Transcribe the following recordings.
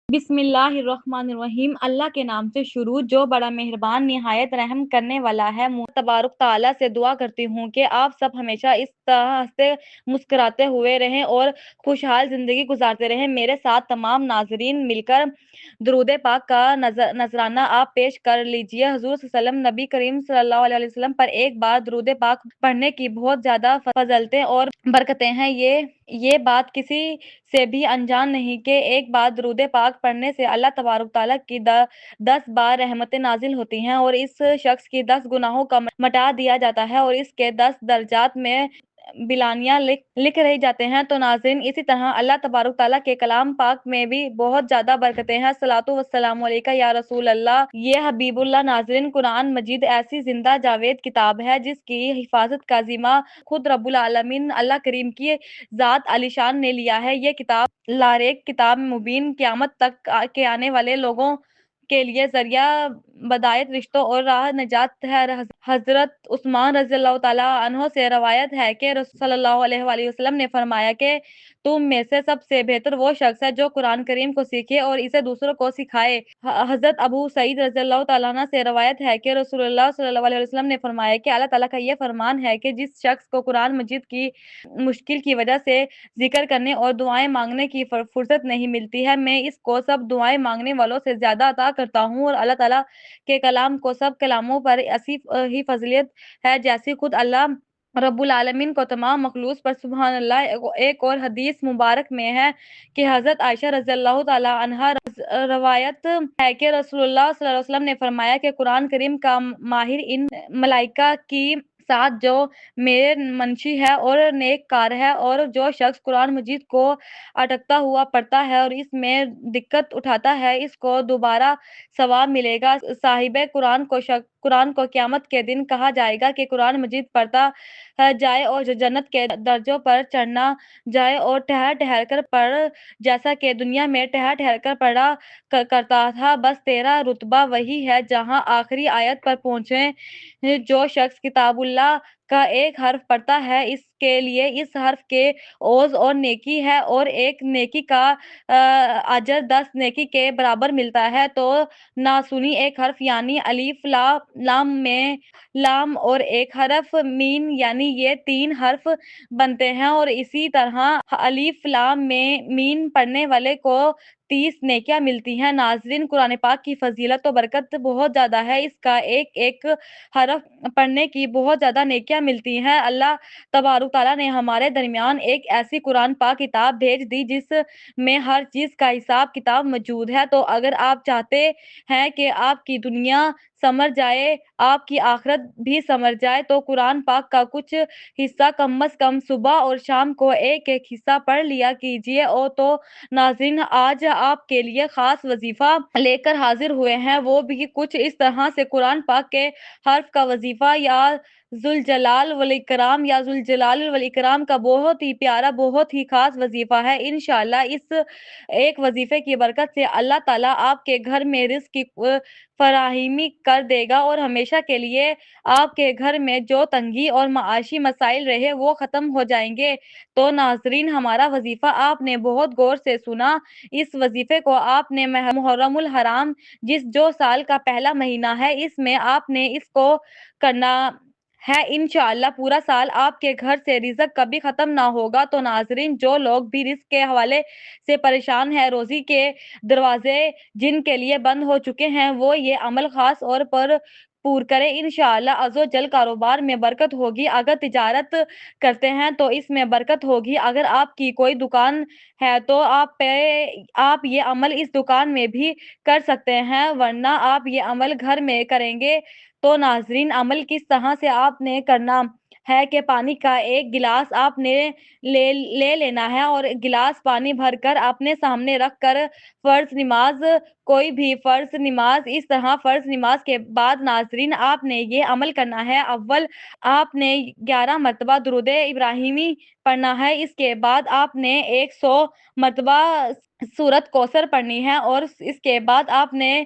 بسم اللہ الرحمن الرحیم۔ اللہ کے نام سے شروع جو بڑا مہربان نہایت رحم کرنے والا ہے۔ تبارک تعالیٰ سے دعا کرتی ہوں کہ آپ سب ہمیشہ اس طرح ہنستے مسکراتے ہوئے رہیں اور خوشحال زندگی گزارتے رہیں۔ میرے ساتھ تمام ناظرین مل کر درود پاک کا نذرانہ آپ پیش کر لیجئے۔ حضور صلی اللہ علیہ وسلم، نبی کریم صلی اللہ علیہ وسلم پر ایک بار درود پاک پڑھنے کی بہت زیادہ فضیلتیں اور برکتیں ہیں۔ یہ بات کسی سے بھی انجان نہیں کہ ایک بار درود پاک پڑھنے سے اللہ تبارک تعالیٰ کی 10 بار رحمتیں نازل ہوتی ہیں اور اس شخص کی 10 گناہوں کا مٹا دیا جاتا ہے اور اس کے 10 درجات میں بلانیاں لکھ رہے جاتے ہیں۔ تو ناظرین، اسی طرح اللہ تبارک تعالیٰ کے کلام پاک میں بھی بہت زیادہ برکتیں ہیں۔ الصلاۃ والسلام علیکہ یا رسول اللہ، یہ حبیب اللہ۔ ناظرین، قرآن مجید ایسی زندہ جاوید کتاب ہے جس کی حفاظت کا ذمہ خود رب العالمین اللہ کریم کی ذات علی شان نے لیا ہے۔ یہ کتاب لاریک کتاب مبین، قیامت تک کے آنے والے لوگوں کے لیے ذریعہ بدایت رشتوں اور راہ نجات ہے۔ حضرت عثمان رضی اللہ تعالیٰ عنہ سے روایت ہے کہ رسول صلی اللہ علیہ وآلہ وسلم نے فرمایا کہ تم میں سے سب سے بہتر وہ شخص ہے جو قرآن کریم کو سیکھے اور اسے دوسروں کو سکھائے۔ حضرت ابو سعید رضی اللہ تعالیٰ عنہ سے روایت ہے کہ رسول اللہ صلی اللہ علیہ وسلم نے فرمایا کہ اللہ تعالیٰ کا یہ فرمان ہے کہ جس شخص کو قرآن مجید کی مشکل کی وجہ سے ذکر کرنے اور دعائیں مانگنے کی فرصت نہیں ملتی ہے، میں اس کو سب دعائیں مانگنے والوں سے زیادہ عطا کرتا ہوں۔ اور اللہ تعالیٰ کے کلام کو سب کلاموں پر ایسی ہی فضیلت ہے جیسی خود اللہ رب العالمین کو تمام مخلوق پر سبحان اللہ۔ ایک اور حدیث مبارک میں ہے کہ حضرت عائشہ رضی اللہ تعالیٰ عنہا روایت ہے کہ رسول اللہ صلی اللہ علیہ وسلم نے فرمایا کہ قرآن کریم کا ماہر ان ملائکہ کی ساتھ جو میرے منشی ہے اور نیک کار ہے، اور جو شخص قرآن مجید کو اٹکتا ہوا پڑھتا ہے اور اس میں دقت اٹھاتا ہے، اس کو دوبارہ ثواب ملے گا۔ صاحب قرآن کو قیامت کے دن کہا جائے گا کہ قرآن مجید پڑھتا جائے اور جنت کے درجوں پر چڑھنا جائے اور ٹھہر ٹھہر کر پڑھ، جیسا کہ دنیا میں ٹھہر ٹھہر کر پڑھا کرتا تھا، بس تیرا رتبہ وہی ہے جہاں آخری آیت پر پہنچے۔ جو شخص کتاب اللہ کا ایک حرف پڑھتا ہے، اس کے لیے اس حرف کے عوض اور نیکی ہے اور ایک نیکی کا اجر 10 نیکی کے برابر ملتا ہے۔ تو ناسنی ایک حرف یعنی الف لام میں لام اور ایک حرف مین یعنی یہ 3 حرف بنتے ہیں، اور اسی طرح الف لام میں مین پڑھنے والے کو 30 نیکیاں ملتی ہیں۔ ناظرین، قرآن پاک کی فضیلت و برکت بہت زیادہ ہے، اس کا ایک ایک حرف پڑھنے کی بہت زیادہ نیکیاں ملتی ہیں۔ اللہ تبارک تعالیٰ نے ہمارے درمیان ایک ایسی قرآن پاک کتاب بھیج دی جس میں ہر چیز کا حساب کتاب موجود ہے۔ تو اگر آپ چاہتے ہیں کہ آپ کی دنیا سمر جائے، آپ کی آخرت بھی سمر جائے، تو قرآن پاک کا کچھ حصہ کم از کم صبح اور شام کو ایک ایک حصہ پڑھ لیا کیجیے۔ اور تو ناظرین، آج آپ کے لیے خاص وظیفہ لے کر حاضر ہوئے ہیں، وہ بھی کچھ اس طرح سے قرآن پاک کے حرف کا وظیفہ یا ذوالجلال والاکرام یا ذوالجلال والاکرام کا بہت ہی پیارا، بہت ہی خاص وظیفہ ہے۔ انشاءاللہ اس ایک وظیفے کی برکت سے اللہ تعالیٰ آپ کے گھر میں رزق کی فراہمی کر دے گا اور ہمیشہ کے لیے آپ کے گھر میں جو تنگی اور معاشی مسائل رہے وہ ختم ہو جائیں گے۔ تو ناظرین، ہمارا وظیفہ آپ نے بہت غور سے سنا۔ اس وظیفے کو آپ نے محرم الحرام جو سال کا پہلا مہینہ ہے، اس میں آپ نے اس کو کرنا ہے۔ انشاءاللہ پورا سال آپ کے گھر سے رزق کبھی ختم نہ ہوگا۔ تو ناظرین، جو لوگ بھی رزق کے حوالے سے پریشان ہیں، روزی کے دروازے جن کے لیے بند ہو چکے ہیں، وہ یہ عمل خاص طور پر پور کریں۔ انشاءاللہ عز و جل کاروبار میں برکت ہوگی۔ اگر تجارت کرتے ہیں تو اس میں برکت ہوگی۔ اگر آپ کی کوئی دکان ہے تو آپ یہ عمل اس دکان میں بھی کر سکتے ہیں، ورنہ آپ یہ عمل گھر میں کریں گے۔ تو ناظرین، عمل کس طرح سے آپ نے کرنا ہے کہ پانی کا ایک گلاس آپ نے لے لینا ہے اور گلاس پانی بھر کر اپنے سامنے رکھ کر فرض نماز، کوئی بھی فرض نماز، اس طرح فرض نماز کے بعد ناظرین آپ نے یہ عمل کرنا ہے۔ اول آپ نے 11 مرتبہ درود ابراہیمی پڑھنا ہے، اس کے بعد آپ نے 100 مرتبہ سورۃ کوثر پڑھنی ہے، اور اس کے بعد آپ نے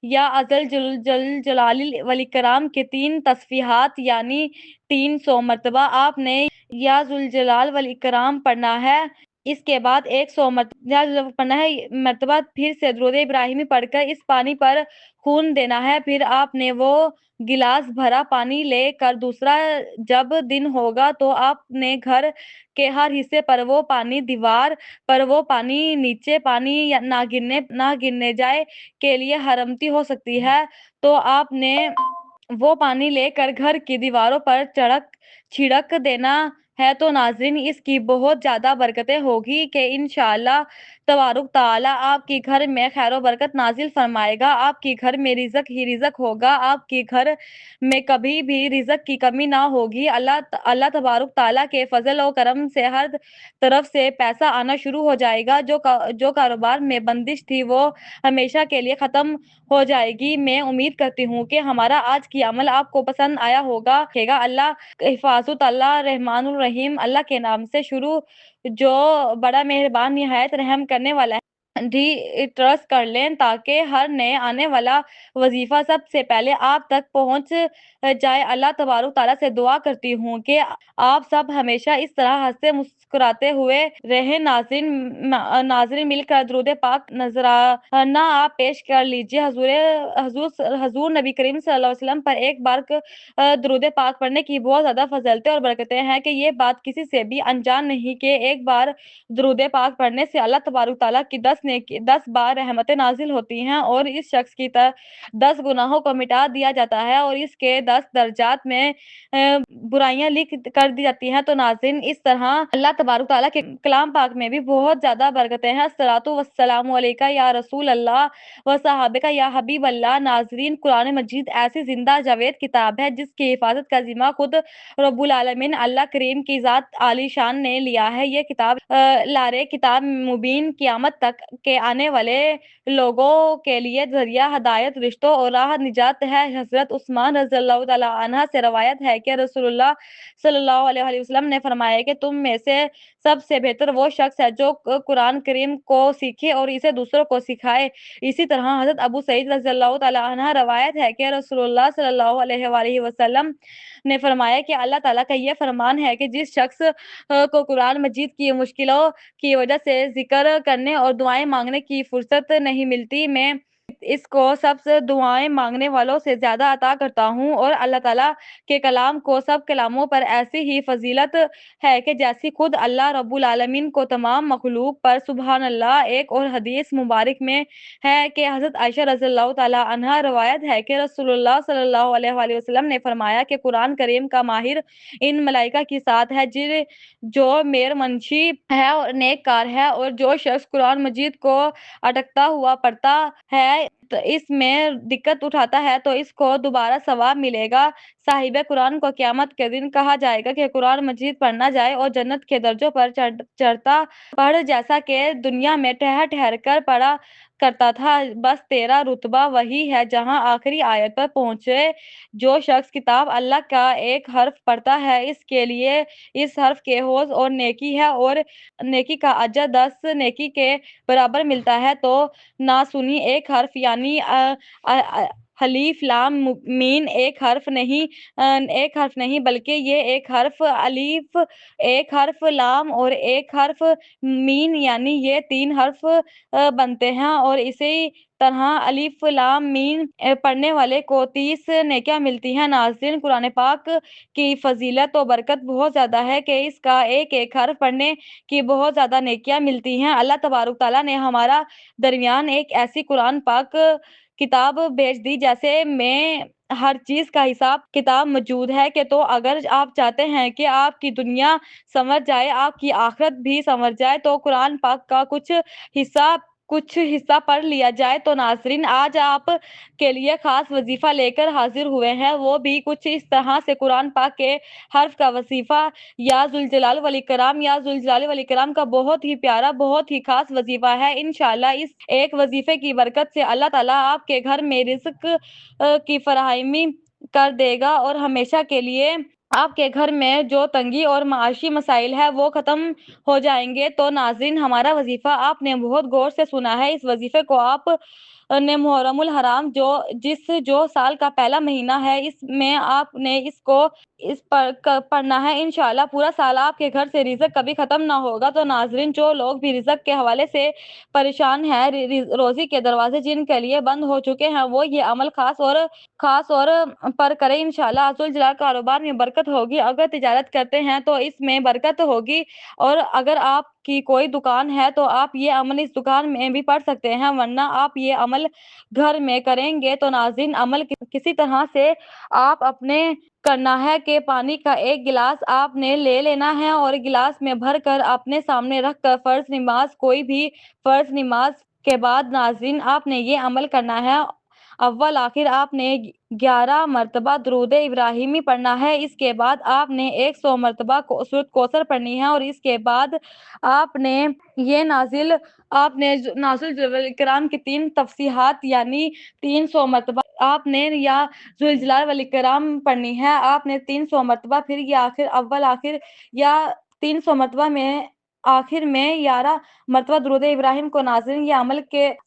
یا ذل جلال والاکرام کے 3 تسبیحات یعنی 300 مرتبہ آپ نے یا ذوالجلال والاکرام پڑھنا ہے۔ اس کے بعد 100 مرتبہ پھر سے درود ابراہیمی پڑھ کر اس پانی پر خون دینا ہے۔ پھر آپ نے وہ گلاس بھرا پانی لے کر دوسرا جب دن ہوگا تو آپ نے گھر کے ہر حصے پر وہ پانی، دیوار پر وہ پانی، نیچے پانی نہ گرنے جائے کے لیے حرمتی ہو سکتی ہے تو آپ نے وہ پانی لے کر گھر کی دیواروں پر چھڑک دینا ہے تو ناظرین اس کی بہت زیادہ برکتیں ہوگی کہ انشاءاللہ تبارک تعالیٰ آپ کے گھر میں خیر و برکت نازل فرمائے گا، آپ کے گھر میں رزق ہی رزق ہوگا، آپ کے گھر میں کبھی بھی رزق کی کمی نہ ہوگی۔ اللہ تبارک تعالیٰ کے فضل و کرم سے ہر طرف سے پیسہ آنا شروع ہو جائے گا، جو کاروبار میں بندش تھی وہ ہمیشہ کے لیے ختم ہو جائے گی۔ میں امید کرتی ہوں کہ ہمارا آج کی عمل آپ کو پسند آیا ہوگا۔ اللہ حفاظت، اللہ رحمان الرحیم، اللہ کے نام سے شروع جو بڑا مہربان نہایت رحم کرنے والا ہے۔ ٹرسٹ کر لیں تاکہ ہر نئے آنے والا وظیفہ سب سے پہلے آپ تک پہنچ جائے۔ اللہ تبارک تعالیٰ سے دعا کرتی ہوں کہ آپ سب ہمیشہ اس طرح ہنستے مسکراتے ہوئے رہیں۔ ناظرین مل کر درود پاک نذرانہ آپ پیش کر لیجئے۔ حضور نبی کریم صلی اللہ علیہ وسلم پر ایک بار درود پاک پڑھنے کی بہت زیادہ فضیلتیں اور برکتیں ہیں کہ یہ بات کسی سے بھی انجان نہیں کہ ایک بار درود پاک پڑھنے سے اللہ تبارک تعالیٰ کی 10 بار رحمتیں نازل ہوتی ہیں اور اس شخص کی 10 گناہوں کو مٹا دیا جاتا ہے اور اس کے 10 درجات میں برائیاں لکھ کر دی جاتی ہیں۔ تو ناظرین اس طرح اللہ تبارک تعالیٰ کے کلام پاک میں بھی بہت زیادہ برکتیں ہیں۔ الصلاۃ والسلام علیکہ یا رسول اللہ و صحابہ یا حبیب اللہ۔ ناظرین قرآن مجید ایسی زندہ جاوید کتاب ہے جس کی حفاظت کا ذمہ خود رب العالمین اللہ کریم کی ذات عالی شان نے لیا ہے۔ یہ کتاب لارے کتاب مبین قیامت تک کے آنے والے لوگوں کے لیے ذریعہ ہدایت، رشتوں اور راہ نجات ہے۔ حضرت عثمان رضی اللہ تعالیٰ عنہ سے روایت ہے کہ رسول اللہ صلی اللہ علیہ وسلم نے فرمایا کہ تم میں سے سب سے بہتر وہ شخص ہے جو قرآن کریم کو سیکھے اور اسے دوسروں کو سکھائے۔ اسی طرح حضرت ابو سعید رضی اللہ تعالیٰ عنہ روایت ہے کہ رسول اللہ صلی اللہ علیہ وسلم نے فرمایا کہ اللہ تعالیٰ کا یہ فرمان ہے کہ جس شخص کو قرآن مجید کی مشکلوں کی وجہ سے ذکر کرنے اور دعائیں مانگنے کی فرصت نہیں ملتی، میں اس کو سب سے دعائیں مانگنے والوں سے زیادہ عطا کرتا ہوں، اور اللہ تعالیٰ کے کلام کو سب کلاموں پر ایسی ہی فضیلت ہے کہ جیسی خود اللہ رب العالمین کو تمام مخلوق پر سبحان اللہ۔ ایک اور حدیث مبارک میں ہے کہ حضرت عائشہ رضی اللہ تعالیٰ عنہا روایت ہے کہ رسول اللہ صلی اللہ علیہ وسلم نے فرمایا کہ قرآن کریم کا ماہر ان ملائکہ کے ساتھ ہے جو میر منشی ہے اور نیک کار ہے، اور جو شخص قرآن مجید کو اٹکتا ہوا پڑھتا ہے تو اس میں دقت اٹھاتا ہے تو اس کو دوبارہ ثواب ملے گا۔ صاحب قرآن کو قیامت کے دن کہا جائے گا کہ قرآن مجید پڑھنا جائے اور جنت کے درجوں پر چڑھتا پڑھ، جیسا کہ دنیا میں ٹھہر ٹھہر کر پڑھا کرتا تھا، بس تیرا رتبہ وہی ہے جہاں آخری آیت پر پہنچے۔ جو شخص کتاب اللہ کا ایک حرف پڑھتا ہے اس کے لیے اس حرف کے حوض اور نیکی ہے اور نیکی کا اجر 10 نیکی کے برابر ملتا ہے۔ تو نہ سنی ایک حرف یعنی الف لام میم ایک حرف نہیں بلکہ یہ ایک حرف الف، ایک حرف لام اور ایک حرف میم یعنی یہ 3 حرف بنتے ہیں، اور اسی طرح الف لام میم پڑھنے والے کو 30 نیکیاں ملتی ہیں۔ ناظرین قرآن پاک کی فضیلت و برکت بہت زیادہ ہے کہ اس کا ایک ایک حرف پڑھنے کی بہت زیادہ نیکیاں ملتی ہیں۔ اللہ تبارک تعالیٰ نے ہمارا درمیان ایک ایسی قرآن پاک کتاب بھیج دی جیسے میں ہر چیز کا حساب کتاب موجود ہے کہ تو اگر آپ چاہتے ہیں کہ آپ کی دنیا سنور جائے، آپ کی آخرت بھی سنور جائے تو قرآن پاک کا کچھ حصہ پڑھ لیا جائے۔ تو ناظرین آج آپ کے لیے خاص وظیفہ لے کر حاضر ہوئے ہیں، وہ بھی کچھ اس طرح سے قرآن پاک کے حرف کا وظیفہ یا ذوالجلال والاکرام کا بہت ہی پیارا، بہت ہی خاص وظیفہ ہے۔ انشاءاللہ اس ایک وظیفے کی برکت سے اللہ تعالیٰ آپ کے گھر میں رزق کی فراہمی کر دے گا اور ہمیشہ کے لیے آپ کے گھر میں جو تنگی اور معاشی مسائل ہے وہ ختم ہو جائیں گے۔ تو ناظرین ہمارا وظیفہ آپ نے بہت غور سے سنا ہے، اس وظیفے کو آپ نے محرم الحرام جو سال کا پہلا مہینہ ہے، اس میں آپ نے اس پر پڑھنا ہے۔ انشاءاللہ پورا سال آپ کے گھر سے رزق کبھی ختم نہ ہوگا۔ تو ناظرین، جو لوگ بھی رزق کے حوالے سے پریشان ہیں، روزی کے دروازے جن کے لیے بند ہو چکے ہیں، وہ یہ عمل خاص اور پر کریں۔ انشاءاللہ ذوالجلال کاروبار میں برکت ہوگی۔ اگر تجارت کرتے ہیں تو اس میں برکت ہوگی، اور اگر آپ کی کوئی دکان ہے تو آپ یہ عمل اس دکان میں بھی پڑھ سکتے ہیں، ورنہ آپ یہ عمل گھر میں کریں گے تو ناظرین، عمل کسی طرح سے آپ اپنے کرنا ہے کہ پانی کا ایک گلاس آپ نے لے لینا ہے اور گلاس میں بھر کر اپنے سامنے رکھ کر کوئی بھی فرض نماز کے بعد ناظرین آپ نے یہ عمل کرنا ہے۔ اول آخر آپ نے 11 مرتبہ درود ابراہیمی پڑھنا ہے۔ اس کے بعد آپ نے 100 مرتبہ سورۃ کوثر پڑھنی ہے، اور اس کے بعد آپ نے نازل کرام کی 3 تفسیحات یعنی 300 مرتبہ آپ نے یا ذوالجلال والاکرام پڑھنی ہے۔ آپ نے 300 مرتبہ، پھر یہ اول آخر یا 300 مرتبہ میں آخر میں 11 مرتبہ درود ابراہیم کو ناظرین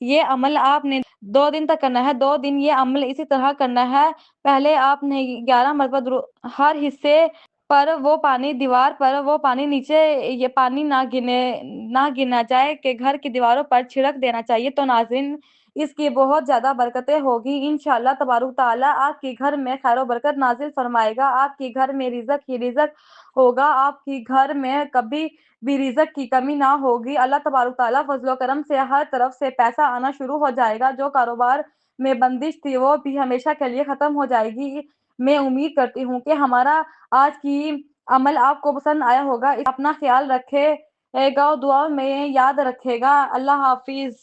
یہ عمل آپ نے 2 دن تک کرنا ہے۔ 2 دن یہ عمل اسی طرح کرنا ہے۔ پہلے آپ نے 11 مرتبہ ہر حصے پر وہ پانی، دیوار پر وہ پانی، نیچے یہ پانی نہ گرنا چاہے کہ گھر کی دیواروں پر چھڑک دینا چاہیے۔ تو ناظرین، اس کی بہت زیادہ برکتیں ہوگی۔ انشاءاللہ تبارک تعالیٰ آپ کے گھر میں خیر و برکت نازل فرمائے گا۔ آپ کے گھر میں رزق ہی رزق ہوگا۔ آپ کے گھر میں کبھی بھی رزق کی کمی نہ ہوگی۔ اللہ تبارک تعالیٰ فضل و کرم سے ہر طرف سے پیسہ آنا شروع ہو جائے گا۔ جو کاروبار میں بندش تھی وہ بھی ہمیشہ کے لیے ختم ہو جائے گی۔ میں امید کرتی ہوں کہ ہمارا آج کی عمل آپ کو پسند آیا ہوگا۔ اپنا خیال رکھے گا، دعا میں یاد رکھے گا۔ اللہ حافظ۔